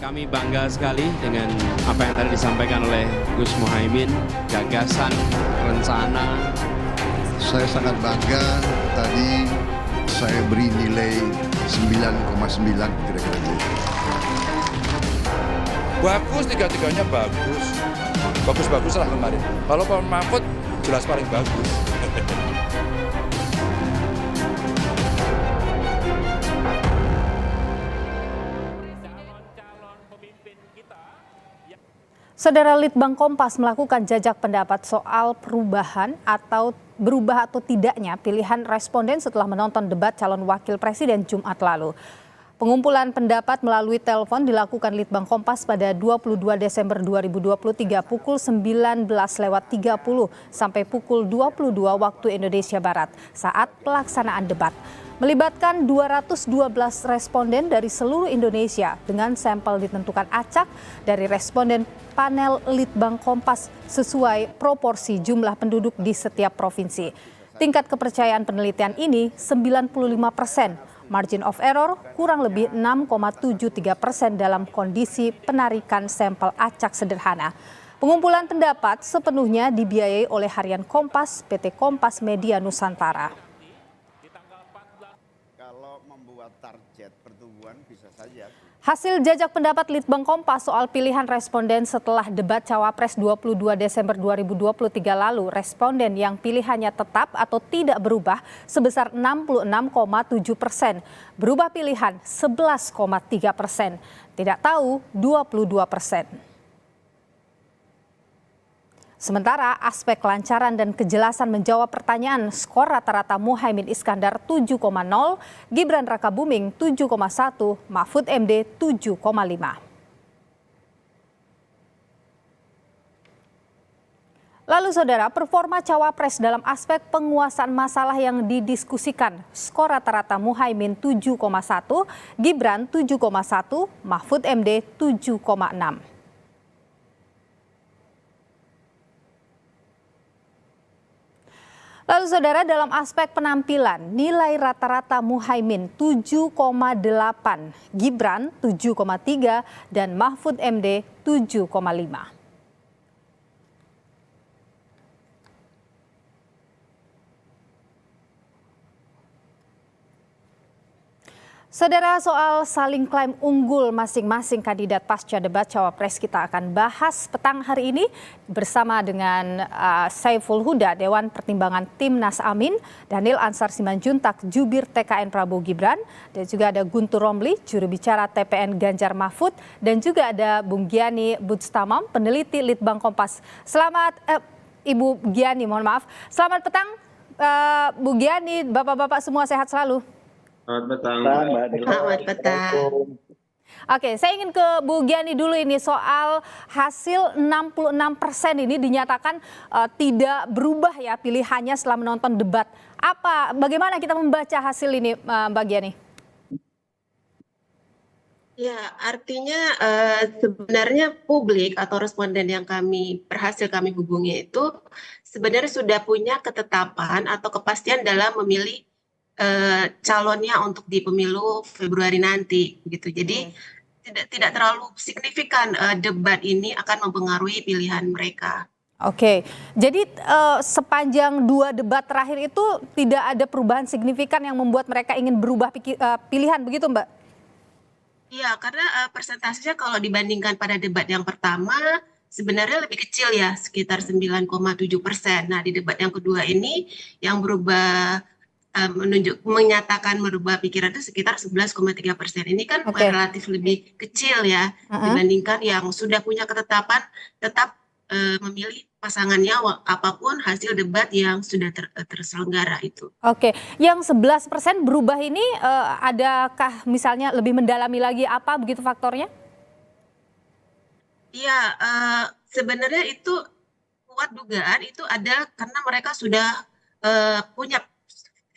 Kami bangga sekali dengan apa yang tadi disampaikan oleh Gus Muhaimin, gagasan, rencana. Saya sangat bangga, tadi saya beri nilai 9,9 kira-kira gitu. Bagus, tiga-tiganya bagus. Bagus-bagus lah kemarin. Kalau Pak Mahfud jelas paling bagus. Saudara Litbang Kompas melakukan jajak pendapat soal perubahan atau berubah atau tidaknya pilihan responden setelah menonton debat calon wakil presiden Jumat lalu. Pengumpulan pendapat melalui telepon dilakukan Litbang Kompas pada 22 Desember 2023 pukul 19.30 sampai pukul 22 waktu Indonesia Barat saat pelaksanaan debat. Melibatkan 212 responden dari seluruh Indonesia dengan sampel ditentukan acak dari responden panel Litbang Kompas sesuai proporsi jumlah penduduk di setiap provinsi. Tingkat kepercayaan penelitian ini 95%. Margin of error kurang lebih 6,73% dalam kondisi penarikan sampel acak sederhana. Pengumpulan pendapat sepenuhnya dibiayai oleh Harian Kompas, PT Kompas Media Nusantara. Kalau membuat target pertumbuhan bisa saja. Hasil jajak pendapat Litbang Kompas soal pilihan responden setelah debat Cawapres 22 Desember 2023 lalu, responden yang pilihannya tetap atau tidak berubah sebesar 66,7%, berubah pilihan 11,3%, tidak tahu 22%. Sementara aspek kelancaran dan kejelasan menjawab pertanyaan, skor rata-rata Muhaimin Iskandar 7,0, Gibran Rakabuming 7,1, Mahfud MD 7,5. Lalu saudara, performa Cawapres dalam aspek penguasaan masalah yang didiskusikan, skor rata-rata Muhaimin 7,1, Gibran 7,1, Mahfud MD 7,6. Lalu saudara, dalam aspek penampilan, nilai rata-rata Muhaimin 7,8, Gibran 7,3, dan Mahfud MD 7,5. Saudara, soal saling klaim unggul masing-masing kandidat pasca debat Cawapres kita akan bahas petang hari ini bersama dengan Saiful Huda, Dewan Pertimbangan Timnas Amin, Daniel Ansar Simanjuntak, Jubir TKN Prabowo Gibran, dan juga ada Guntur Romli, juru bicara TPN Ganjar Mahfud, dan juga ada Bung Giani Budstamam, peneliti Litbang Kompas. Selamat, Ibu Giani, mohon maaf. Selamat petang, Bu Giani, Bapak-Bapak semua sehat selalu. Selamat petang. Selamat petang. Oke, saya ingin ke Bu Giani dulu ini soal hasil 66% ini dinyatakan tidak berubah ya pilihannya setelah menonton debat. Bagaimana kita membaca hasil ini, Mbak Giani? Ya, artinya sebenarnya publik atau responden yang berhasil kami hubungi itu sebenarnya sudah punya ketetapan atau kepastian dalam memilih calonnya untuk di pemilu Februari nanti gitu. Jadi tidak terlalu signifikan debat ini akan mempengaruhi pilihan mereka. Oke, jadi sepanjang 2 debat terakhir itu tidak ada perubahan signifikan yang membuat mereka ingin berubah pilihan, begitu Mbak? Iya, karena persentasenya kalau dibandingkan pada debat yang pertama sebenarnya lebih kecil ya, sekitar 9,7%. Nah, di debat yang kedua ini yang berubah menyatakan merubah pikiran itu sekitar 11,3%. Ini kan relatif lebih kecil ya dibandingkan yang sudah punya ketetapan tetap memilih pasangannya apapun hasil debat yang sudah terselenggara itu. Oke, yang 11% berubah ini adakah misalnya lebih mendalami lagi apa begitu faktornya? Iya, sebenarnya itu kuat dugaan itu ada karena mereka sudah punya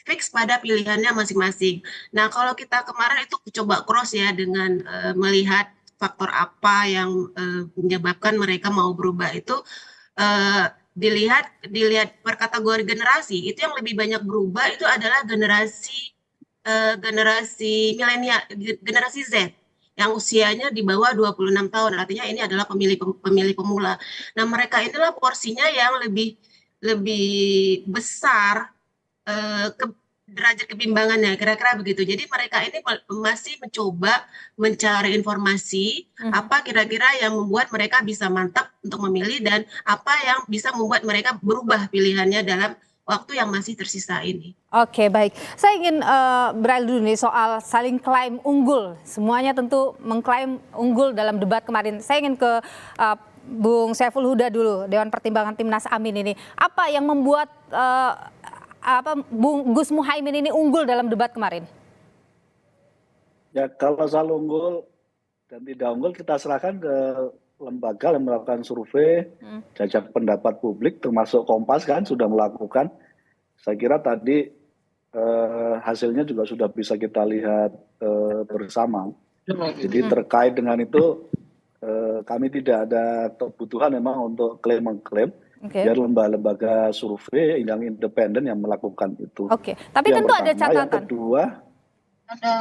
fix pada pilihannya masing-masing. Nah, kalau kita kemarin itu coba cross ya dengan melihat faktor apa yang menyebabkan mereka mau berubah itu dilihat per kategori generasi. Itu yang lebih banyak berubah itu adalah generasi milenial, generasi Z. yang usianya di bawah 26 tahun, artinya ini adalah pemilih pemula. Nah, mereka inilah porsinya yang lebih besar derajat kebimbangannya, kira-kira begitu. Jadi mereka ini masih mencoba mencari informasi apa kira-kira yang membuat mereka bisa mantap untuk memilih dan apa yang bisa membuat mereka berubah pilihannya dalam waktu yang masih tersisa ini. Oke, baik. Saya ingin beralih dulu nih soal saling klaim unggul. Semuanya tentu mengklaim unggul dalam debat kemarin. Saya ingin ke Bung Saiful Huda dulu, Dewan Pertimbangan Timnas Amin ini. Apa yang membuat Bung Gus Muhaimin ini unggul dalam debat kemarin? Ya, kalau soal unggul dan tidak unggul kita serahkan ke lembaga yang melakukan survei, jajak pendapat publik, termasuk Kompas kan sudah melakukan. Saya kira tadi hasilnya juga sudah bisa kita lihat bersama. Jadi terkait dengan itu kami tidak ada kebutuhan memang untuk klaim-mengklaim. Biar lembaga survei yang independen yang melakukan itu. Tapi yang tentu pertama. ada catatan.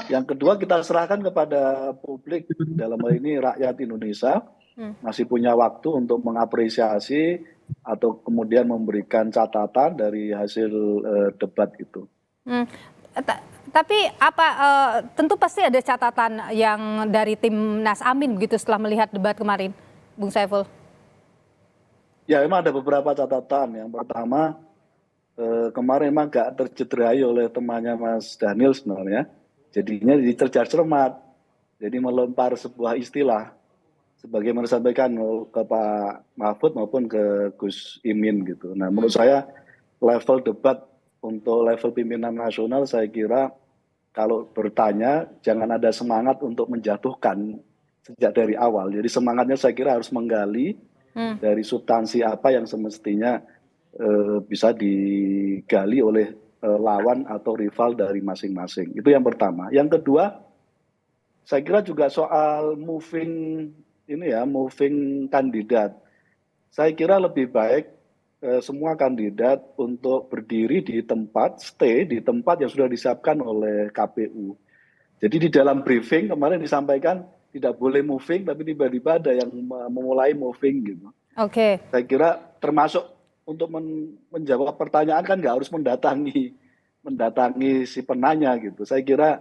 Yang kedua kita serahkan kepada publik, dalam hal ini rakyat Indonesia masih punya waktu untuk mengapresiasi atau kemudian memberikan catatan dari hasil debat itu. Tapi tentu pasti ada catatan yang dari Timnas Amin begitu setelah melihat debat kemarin, Bung Saiful. Ya, memang ada beberapa catatan. Yang pertama, kemarin memang gak tercederai oleh temannya Mas Daniel sebenarnya. Jadinya dicercar cermat. Jadi melempar sebuah istilah. Sebagaimana disampaikan ke Pak Mahfud maupun ke Gus Imin gitu. Nah, menurut saya level debat untuk level pimpinan nasional saya kira kalau bertanya jangan ada semangat untuk menjatuhkan sejak dari awal. Jadi semangatnya saya kira harus menggali dari substansi apa yang semestinya bisa digali oleh lawan atau rival dari masing-masing. Itu yang pertama. Yang kedua, saya kira juga soal moving kandidat. Saya kira lebih baik semua kandidat untuk berdiri di tempat, stay di tempat yang sudah disiapkan oleh KPU. Jadi di dalam briefing kemarin disampaikan tidak boleh moving, tapi tiba-tiba ada yang memulai moving gitu. Saya kira termasuk untuk menjawab pertanyaan kan nggak harus mendatangi si penanya gitu. Saya kira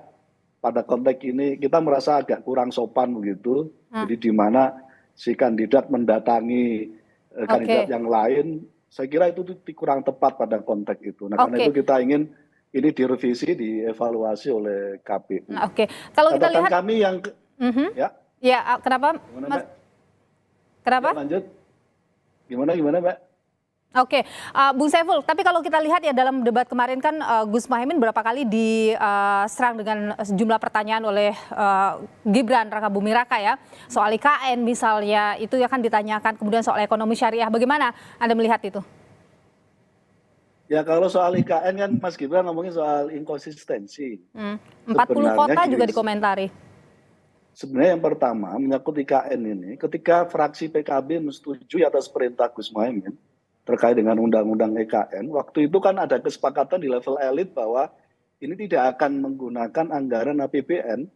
pada konteks ini kita merasa agak kurang sopan begitu. Jadi di mana si kandidat mendatangi kandidat yang lain, saya kira itu kurang tepat pada konteks itu. Nah, karena itu kita ingin ini direvisi, dievaluasi oleh KPU. Kalau kita lihat kami yang ya, kenapa? Gimana, kenapa? Ya, lanjut. Gimana, Mbak? Bung Saiful, tapi kalau kita lihat ya dalam debat kemarin kan Gus Muhaimin berapa kali diserang dengan sejumlah pertanyaan oleh Gibran Rakabuming Raka ya. Soal IKN misalnya, itu akan ditanyakan, kemudian soal ekonomi syariah. Bagaimana Anda melihat itu? Ya kalau soal IKN kan Mas Gibran ngomongin soal inkonsistensi. 40 kota juga dikomentari. Sebenarnya yang pertama menyangkut IKN ini, ketika fraksi PKB menyetujui atas perintah Gus Muhaimin terkait dengan undang-undang IKN, waktu itu kan ada kesepakatan di level elit bahwa ini tidak akan menggunakan anggaran APBN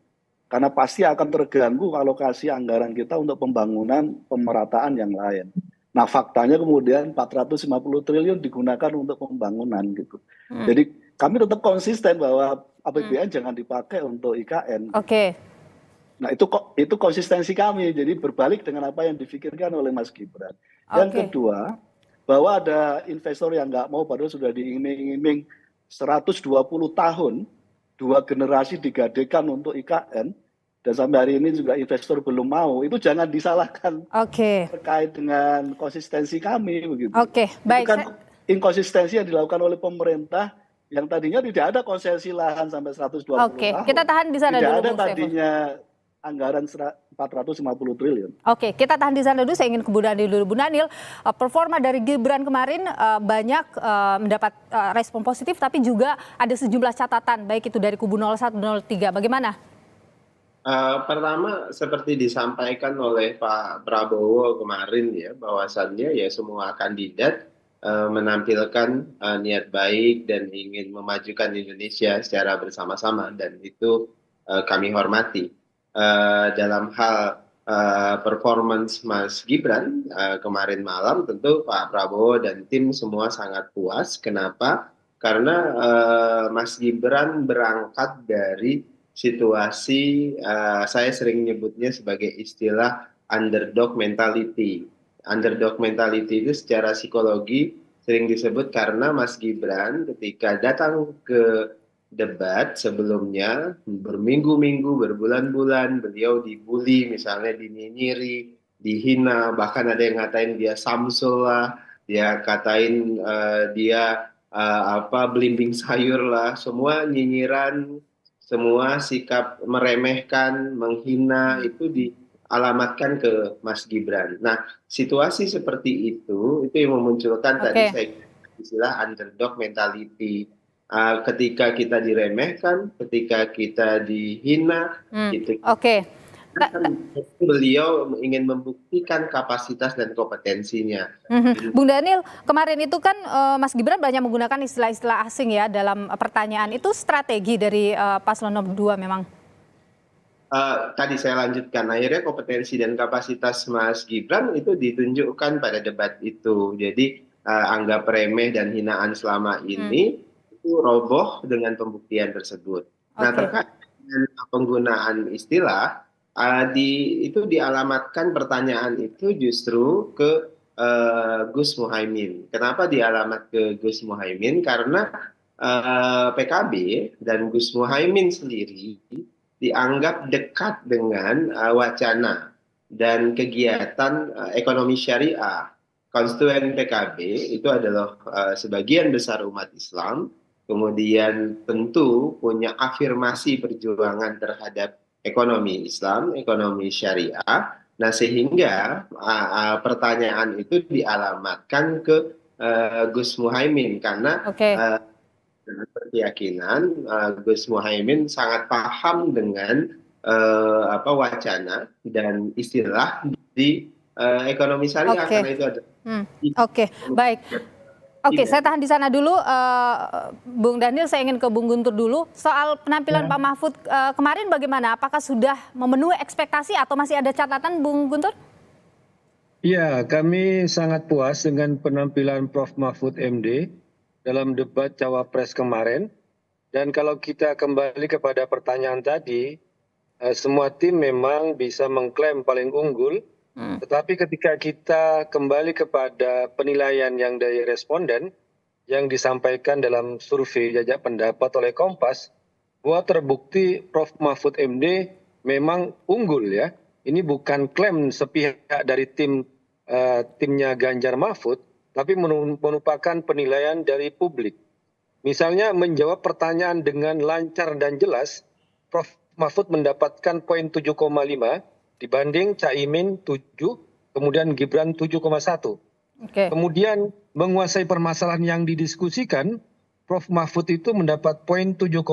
karena pasti akan terganggu alokasi anggaran kita untuk pembangunan pemerataan yang lain. Nah faktanya kemudian 450 triliun digunakan untuk pembangunan gitu. Jadi kami tetap konsisten bahwa APBN jangan dipakai untuk IKN. Nah itu konsistensi kami, jadi berbalik dengan apa yang dipikirkan oleh Mas Gibran. Yang kedua, bahwa ada investor yang nggak mau, padahal sudah diiming-iming 120 tahun, 2 generasi digadekan untuk IKN, dan sampai hari ini juga investor belum mau, itu jangan disalahkan terkait dengan konsistensi kami. Begitu. Baik. Bukan inkonsistensi yang dilakukan oleh pemerintah, yang tadinya tidak ada konsesi lahan sampai 120 tahun. Kita tahan di sana tidak dulu. Tidak ada tadinya anggaran 450 triliun. Kita tahan di sana dulu. Saya ingin ke Bu Daniel dulu. Bu Daniel, performa dari Gibran kemarin banyak mendapat respon positif, tapi juga ada sejumlah catatan, baik itu dari kubu 01, 03. Bagaimana? Pertama, seperti disampaikan oleh Pak Prabowo kemarin ya, bahwasannya ya semua kandidat menampilkan niat baik dan ingin memajukan Indonesia secara bersama-sama, dan itu kami hormati. dalam hal performance Mas Gibran kemarin malam, tentu Pak Prabowo dan tim semua sangat puas. Kenapa? Karena Mas Gibran berangkat dari situasi saya sering nyebutnya sebagai istilah underdog mentality. Underdog mentality itu secara psikologi sering disebut karena Mas Gibran ketika datang ke debat sebelumnya berminggu-minggu, berbulan-bulan beliau dibully, misalnya dinyinyiri, dihina, bahkan ada yang ngatain dia Samsul lah, dia katain dia belimbing sayur lah, semua nyinyiran, semua sikap meremehkan, menghina itu dialamatkan ke Mas Gibran. Nah, situasi seperti itu yang memunculkan tadi saya istilah underdog mentality. Ketika kita diremehkan, ketika kita dihina, gitu. Beliau ingin membuktikan kapasitas dan kompetensinya. Bung Daniel, kemarin itu kan Mas Gibran banyak menggunakan istilah-istilah asing ya dalam pertanyaan. Itu strategi dari paslon nomor 2 memang? Tadi saya lanjutkan, akhirnya kompetensi dan kapasitas Mas Gibran itu ditunjukkan pada debat itu. Jadi anggap remeh dan hinaan selama ini roboh dengan pembuktian tersebut. Nah, terkait dengan penggunaan istilah, itu dialamatkan pertanyaan itu justru ke Gus Muhaimin. Kenapa dialamat ke Gus Muhaimin? Karena PKB dan Gus Muhaimin sendiri dianggap dekat dengan wacana dan kegiatan ekonomi syariah. Konstituen PKB itu adalah sebagian besar umat Islam, kemudian tentu punya afirmasi perjuangan terhadap ekonomi Islam, ekonomi syariah. Nah, sehingga pertanyaan itu dialamatkan ke Gus Muhaimin karena dengan keyakinan Gus Muhaimin sangat paham dengan wacana dan istilah di ekonomi syariah karena itu ada. Baik. Saya tahan di sana dulu, Bung Daniel. Saya ingin ke Bung Guntur dulu. Soal penampilan Pak Mahfud kemarin bagaimana? Apakah sudah memenuhi ekspektasi atau masih ada catatan, Bung Guntur? Ya, kami sangat puas dengan penampilan Prof. Mahfud MD dalam debat Cawapres kemarin. Dan kalau kita kembali kepada pertanyaan tadi, semua tim memang bisa mengklaim paling unggul. Tetapi ketika kita kembali kepada penilaian yang dari responden yang disampaikan dalam survei jajak pendapat oleh Kompas, bahwa terbukti Prof. Mahfud MD memang unggul ya. Ini bukan klaim sepihak dari timnya Ganjar Mahfud, tapi merupakan penilaian dari publik. Misalnya menjawab pertanyaan dengan lancar dan jelas, Prof. Mahfud mendapatkan poin 7,5, dibanding Caimin 7, kemudian Gibran 7,1. Kemudian menguasai permasalahan yang didiskusikan, Prof. Mahfud itu mendapat poin 7,6,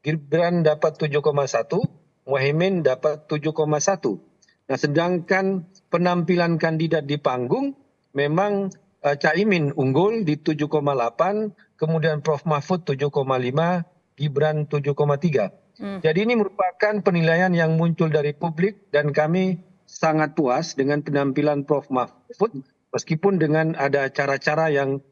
Gibran dapat 7,1, Muhaimin dapat 7,1. Nah, sedangkan penampilan kandidat di panggung memang Caimin unggul di 7,8, kemudian Prof. Mahfud 7,5, Gibran 7,3. Jadi ini merupakan penilaian yang muncul dari publik dan kami sangat puas dengan penampilan Prof. Mahfud meskipun dengan ada cara-cara yang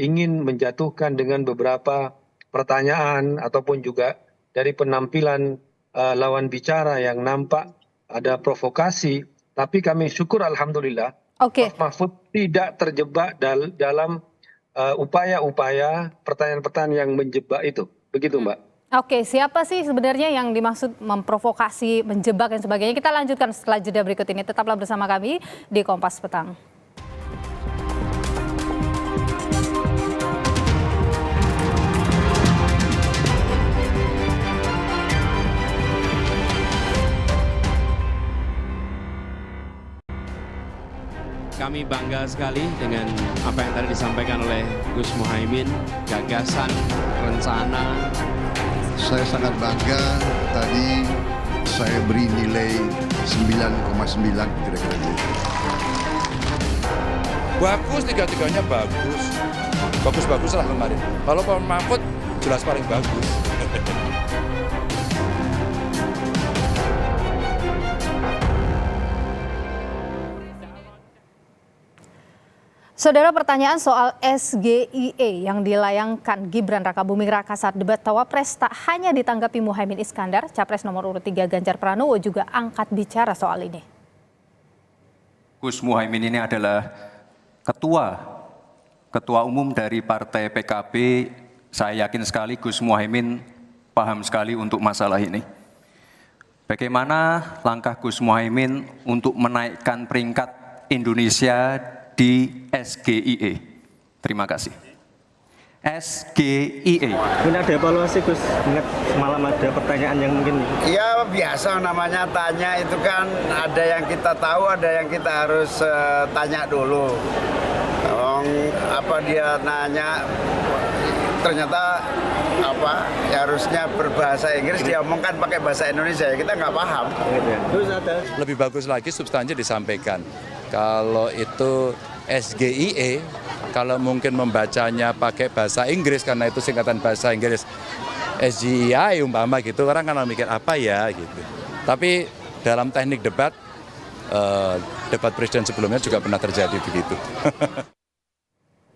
ingin menjatuhkan dengan beberapa pertanyaan ataupun juga dari penampilan lawan bicara yang nampak ada provokasi. Tapi kami syukur alhamdulillah Prof. Mahfud tidak terjebak dalam upaya-upaya pertanyaan-pertanyaan yang menjebak itu. Begitu, Mbak. Siapa sih sebenarnya yang dimaksud memprovokasi, menjebak dan sebagainya? Kita lanjutkan setelah jeda berikut ini. Tetaplah bersama kami di Kompas Petang. Kami bangga sekali dengan apa yang tadi disampaikan oleh Gus Muhaimin, gagasan, rencana. Saya sangat bangga, tadi saya beri nilai 9,9 kira-kira gitu. Bagus, tiga-tiganya bagus. Bagus-bagus lah kemarin. Kalau Pak Mahfud jelas paling bagus. Saudara, pertanyaan soal SGIE yang dilayangkan Gibran Rakabuming Raka saat debat Cawapres tak hanya ditanggapi Muhaimin Iskandar, Capres nomor urut 3 Ganjar Pranowo juga angkat bicara soal ini. Gus Muhaimin ini adalah ketua umum dari Partai PKB. Saya yakin sekali Gus Muhaimin paham sekali untuk masalah ini. Bagaimana langkah Gus Muhaimin untuk menaikkan peringkat Indonesia di SGIE? Terima kasih. SGIE. Ini ada evaluasi Gus, ingat semalam ada pertanyaan yang mungkin. Ya biasa namanya tanya itu kan ada yang kita tahu, ada yang kita harus tanya dulu. Apa dia nanya ternyata ya harusnya berbahasa Inggris, dia omongkan pakai bahasa Indonesia, ya kita nggak paham. Terus ada. Lebih bagus lagi substansinya disampaikan. Kalau itu SGIE, kalau mungkin membacanya pakai bahasa Inggris karena itu singkatan bahasa Inggris SGIE umpama gitu, orang kan mikir apa ya gitu. Tapi dalam teknik debat presiden sebelumnya juga pernah terjadi begitu.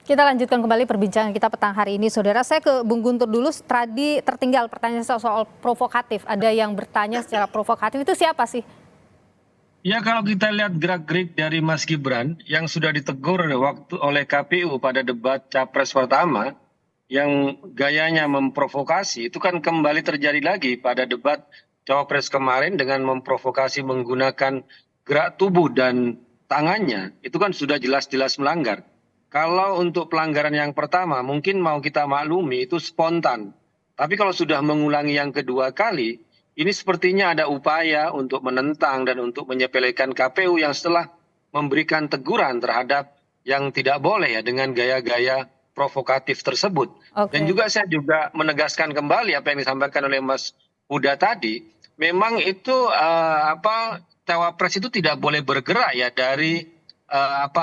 Kita lanjutkan kembali perbincangan kita petang hari ini, Saudara. Saya ke Bung Guntur dulu. Tadi tertinggal pertanyaan soal provokatif. Ada yang bertanya secara provokatif, itu siapa sih? Ya, kalau kita lihat gerak-gerik dari Mas Gibran yang sudah ditegur oleh KPU pada debat Capres pertama, yang gayanya memprovokasi, itu kan kembali terjadi lagi pada debat Cawapres kemarin dengan memprovokasi menggunakan gerak tubuh dan tangannya, itu kan sudah jelas-jelas melanggar. Kalau untuk pelanggaran yang pertama mungkin mau kita maklumi itu spontan. Tapi kalau sudah mengulangi yang kedua kali, ini sepertinya ada upaya untuk menentang dan untuk menyepelekan KPU yang setelah memberikan teguran terhadap yang tidak boleh ya dengan gaya-gaya provokatif tersebut. Okay. Dan juga saya juga menegaskan kembali apa yang disampaikan oleh Mas Huda tadi, memang itu Cawapres itu tidak boleh bergerak ya dari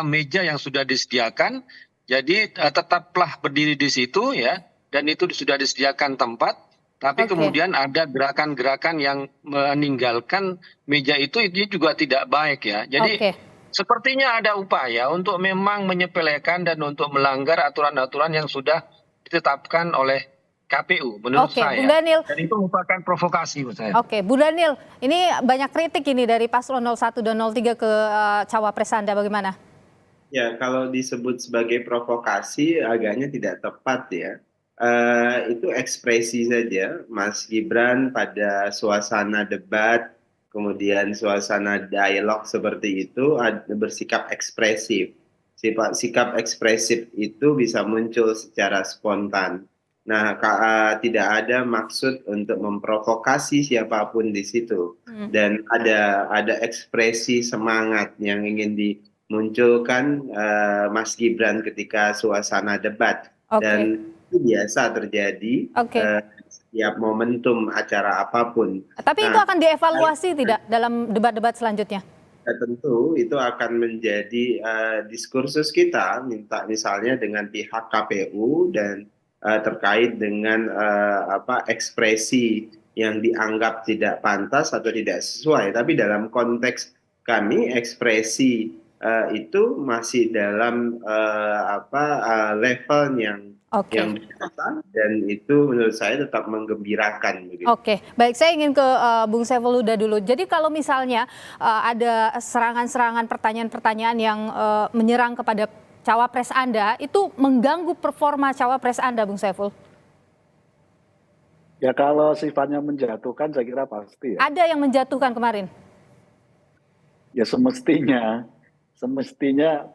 meja yang sudah disediakan. Jadi tetaplah berdiri di situ ya, dan itu sudah disediakan tempat. Tapi kemudian ada gerakan-gerakan yang meninggalkan meja itu juga tidak baik ya. Jadi sepertinya ada upaya untuk memang menyepelekan dan untuk melanggar aturan-aturan yang sudah ditetapkan oleh KPU menurut saya. Bung Daniel. Dan itu merupakan provokasi menurut saya. Bu Daniel, ini banyak kritik ini dari paslon 01 dan 03 ke Cawapres Anda, bagaimana? Ya, kalau disebut sebagai provokasi agaknya tidak tepat ya. Itu ekspresi saja Mas Gibran pada suasana debat, kemudian suasana dialog seperti itu bersikap ekspresif. Sikap ekspresif itu bisa muncul secara spontan. Nah, tidak ada maksud untuk memprovokasi siapapun di situ. Dan ada ekspresi semangat yang ingin dimunculkan Mas Gibran ketika suasana debat. Dan itu biasa terjadi setiap momentum acara apapun. Tapi itu akan dievaluasi tidak dalam debat-debat selanjutnya? Ya, tentu itu akan menjadi diskursus kita, misalnya dengan pihak KPU dan terkait dengan ekspresi yang dianggap tidak pantas atau tidak sesuai. Tapi dalam konteks kami ekspresi itu masih dalam level yang biasa, dan itu menurut saya tetap menggembirakan. Baik, saya ingin ke Bung Saiful Huda dulu. Jadi kalau misalnya ada serangan-serangan pertanyaan-pertanyaan yang menyerang kepada Cawapres Anda, itu mengganggu performa Cawapres Anda, Bung Saiful? Ya kalau sifatnya menjatuhkan saya kira pasti ya. Ada yang menjatuhkan kemarin? Ya semestinya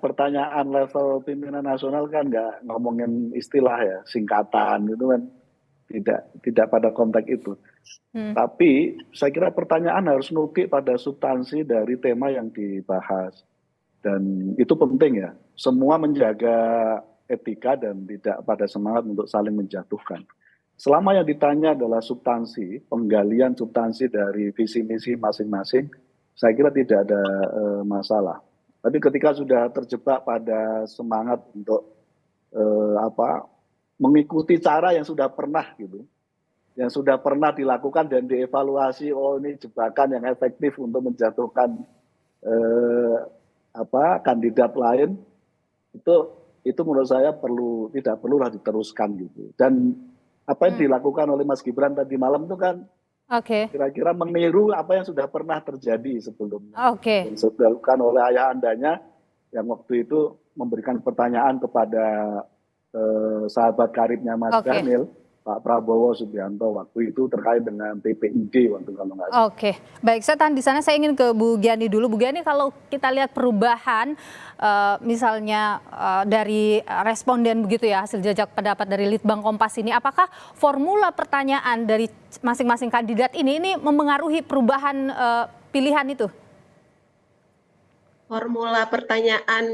pertanyaan level pimpinan nasional kan nggak ngomongin istilah ya, singkatan itu kan tidak pada konteks itu. Tapi saya kira pertanyaan harus nukik pada substansi dari tema yang dibahas, dan itu penting ya. Semua menjaga etika dan tidak pada semangat untuk saling menjatuhkan. Selama yang ditanya adalah substansi, penggalian substansi dari visi misi masing-masing, saya kira tidak ada masalah. Tapi ketika sudah terjebak pada semangat untuk mengikuti cara yang sudah pernah dilakukan dan dievaluasi, oh ini jebakan yang efektif untuk menjatuhkan kandidat lain, Itu menurut saya tidak perlulah diteruskan gitu. Dan apa yang dilakukan oleh Mas Gibran tadi malam itu kan kira-kira meniru apa yang sudah pernah terjadi sebelumnya. Yang sudah dilakukan oleh ayah andanya yang waktu itu memberikan pertanyaan kepada sahabat karibnya Mas Daniel, Pak Prabowo Subianto waktu itu terkait dengan TPID waktu kalau nggak salah. Baik, saya tahan di sana. Saya ingin ke Bu Giani dulu. Bu Giani, kalau kita lihat perubahan misalnya dari responden begitu ya, hasil jajak pendapat dari Litbang Kompas ini, apakah formula pertanyaan dari masing-masing kandidat ini mempengaruhi perubahan pilihan itu? Formula pertanyaan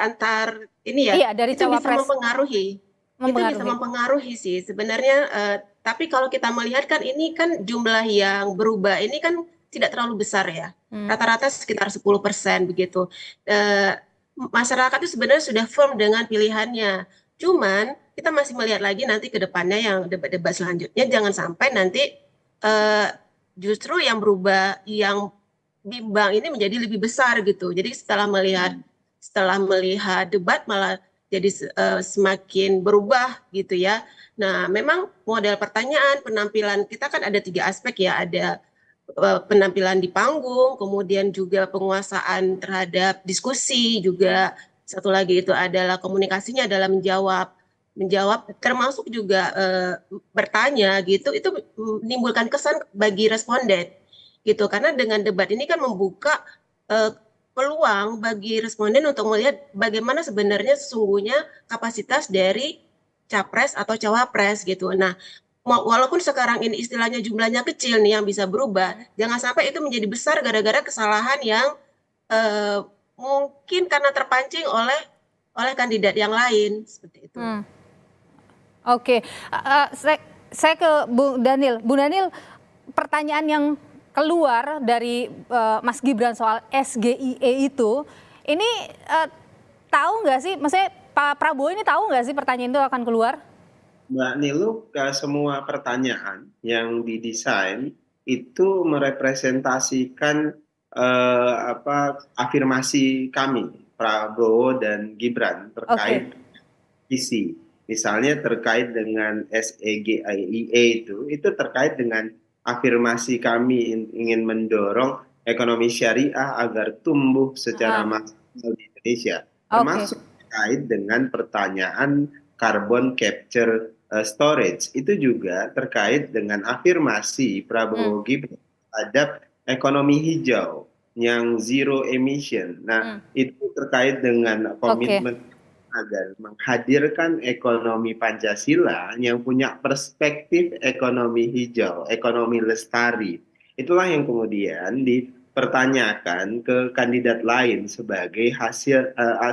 antar ini ya, iya, dari itu bisa mempengaruhi. Itu bisa mempengaruhi sih sebenarnya, tapi kalau kita melihat kan ini kan jumlah yang berubah ini kan tidak terlalu besar ya, rata-rata sekitar 10% begitu. Masyarakat itu sebenarnya sudah firm dengan pilihannya, cuman kita masih melihat lagi nanti ke depannya yang debat-debat selanjutnya, jangan sampai nanti justru yang berubah, yang bimbang ini menjadi lebih besar gitu. Jadi setelah melihat debat malah jadi semakin berubah gitu ya. Nah, memang model pertanyaan, penampilan kita kan ada 3 aspek ya, ada penampilan di panggung, kemudian juga penguasaan terhadap diskusi, juga satu lagi itu adalah komunikasinya dalam menjawab termasuk juga bertanya gitu, itu menimbulkan kesan bagi responden gitu, karena dengan debat ini kan membuka peluang bagi responden untuk melihat bagaimana sebenarnya sesungguhnya kapasitas dari capres atau cawapres gitu. Nah, walaupun sekarang ini istilahnya jumlahnya kecil nih yang bisa berubah, jangan sampai itu menjadi besar gara-gara kesalahan yang mungkin karena terpancing oleh kandidat yang lain seperti itu. Saya ke Bu Daniel. Bu Daniel, pertanyaan yang keluar dari Mas Gibran soal SGIE itu, ini tahu nggak sih, maksudnya Pak Prabowo ini tahu nggak sih pertanyaan itu akan keluar? Mbak Nilu, semua pertanyaan yang didesain itu merepresentasikan afirmasi kami, Prabowo dan Gibran terkait visi. Misalnya terkait dengan SGIE itu terkait dengan afirmasi kami ingin mendorong ekonomi syariah agar tumbuh secara maksimal di Indonesia, termasuk terkait dengan pertanyaan carbon capture storage. Itu juga terkait dengan afirmasi Prabowo Gibran terhadap ekonomi hijau yang zero emission. Nah, itu terkait dengan komitmen agar menghadirkan ekonomi Pancasila yang punya perspektif ekonomi hijau, ekonomi lestari. Itulah yang kemudian dipertanyakan ke kandidat lain sebagai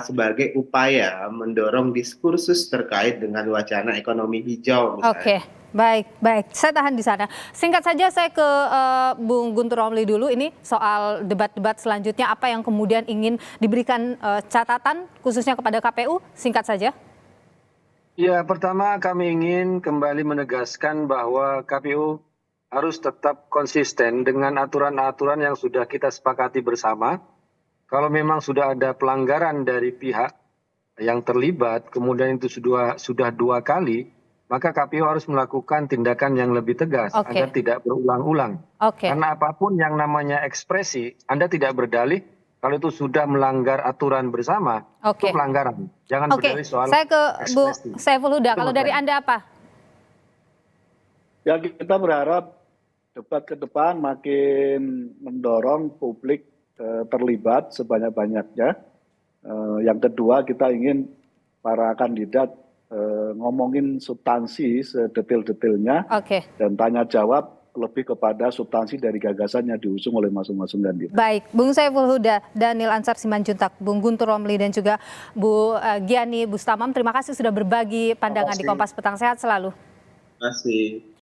sebagai upaya mendorong diskursus terkait dengan wacana ekonomi hijau misalnya. Baik. Saya tahan di sana. Singkat saja saya ke Bung Guntur Romli dulu. Ini soal debat-debat selanjutnya, apa yang kemudian ingin diberikan catatan khususnya kepada KPU? Singkat saja. Ya, pertama kami ingin kembali menegaskan bahwa KPU harus tetap konsisten dengan aturan-aturan yang sudah kita sepakati bersama. Kalau memang sudah ada pelanggaran dari pihak yang terlibat, kemudian itu sudah 2 kali, maka KPU harus melakukan tindakan yang lebih tegas agar tidak berulang-ulang. Karena apapun yang namanya ekspresi, Anda tidak berdalih kalau itu sudah melanggar aturan bersama, itu pelanggaran. Jangan berdalih soal saya ke Bu ekspresi. Saiful Huda, kalau dari Anda apa? Ya, kita berharap debat ke depan makin mendorong publik terlibat sebanyak-banyaknya. Yang kedua, kita ingin para kandidat ngomongin substansi sedetail-detailnya dan tanya jawab lebih kepada substansi dari gagasan yang diusung oleh masing-masing kandidat. Baik, Bung Saiful Huda, Daniel Ansar Simanjuntak, Bung Guntur Romli dan juga Bu Giani Bustamam, terima kasih sudah berbagi pandangan di Kompas Petang. Sehat selalu. Terima kasih.